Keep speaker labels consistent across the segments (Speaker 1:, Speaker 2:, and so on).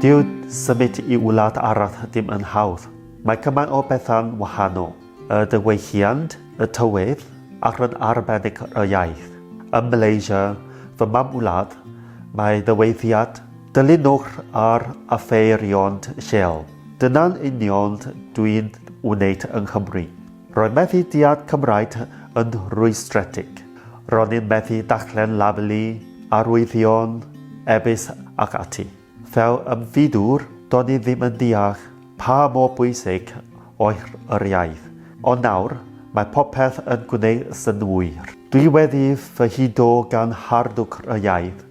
Speaker 1: Diw symud I wlad arall dim yn hawdd. Mae cymaint o bethau'n wahanol. Y diwylliant, y tywydd, ac yn arbennig y iaith. Ym Malaysia, fy mam wlad, mae ddiweiddiad dilynwch ar affeirion lleol. Dyna'n union dwi'n wneud yng Nghymru. Roedd methu diad Cymraeg yn rwystredig. Ro'n i'n methu dachlen labelu, arwyddion, ebys ac ati. Fel ymfidwr, do'n i ddim yn deall pa mor bwysig oedd yr iaith. Ond nawr, mae popeth yn gwneud synwyr. Dwi wedi fy hudo gan harddwch y iaith.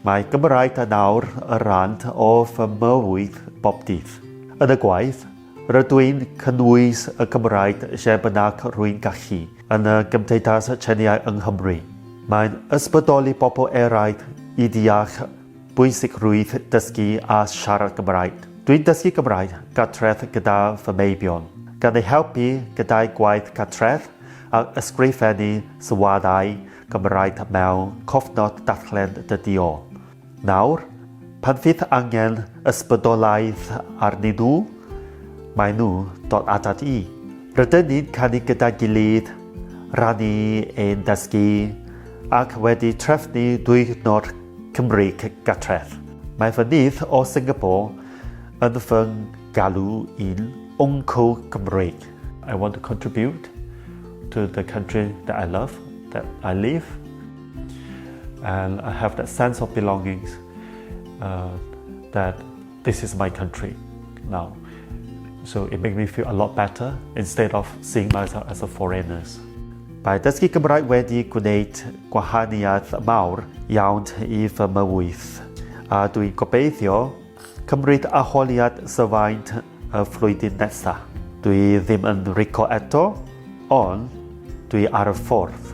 Speaker 1: Mae Gymraeg yn nawr y rand o fy mywyd bob dydd. Yn y gwaith, rydw i'n cynnwys y Gymraeg lle bynnag rwy'n gallu yn y Gymdeithas Tsieniau yng Nghymru. Mae'n ysbrydoli bobl eraill I deall bwysigrwydd dysgu a siarad Gymraeg. Dwi'n dysgu Gymraeg gartref gyda fy meibion, gan ei helpu gyda'i gwaith gartref a ysgrifennu sylwadau Gymraeg mewn cofnod dachlen dyddiol. Nawr, pan fydd angen ysbrydolaeth arnyn nhw, mae nhw dod atat I. Rydyn ni'n canu gyda gilydd, rannu ein dysgu, ac wedi trefnu diwrnod Cymreig gartref. Mae fy nydd o Singapore yn fy galw i'n Uncle Cymreig. I want to contribute to the country that I love, that I live, and I have that sense of belonging that this is my country now. So it makes me feel a lot better instead of seeing myself as a foreigner. Mae dysgu Gymraeg wedi gwneud gwahaniaeth mawr iawn I fy mywyd, a dwi'n gobeithio cymryd arholiad sylfaen y flwyddyn nesaf. Dwi ddim yn rico eto, ond dwi ar y ffordd.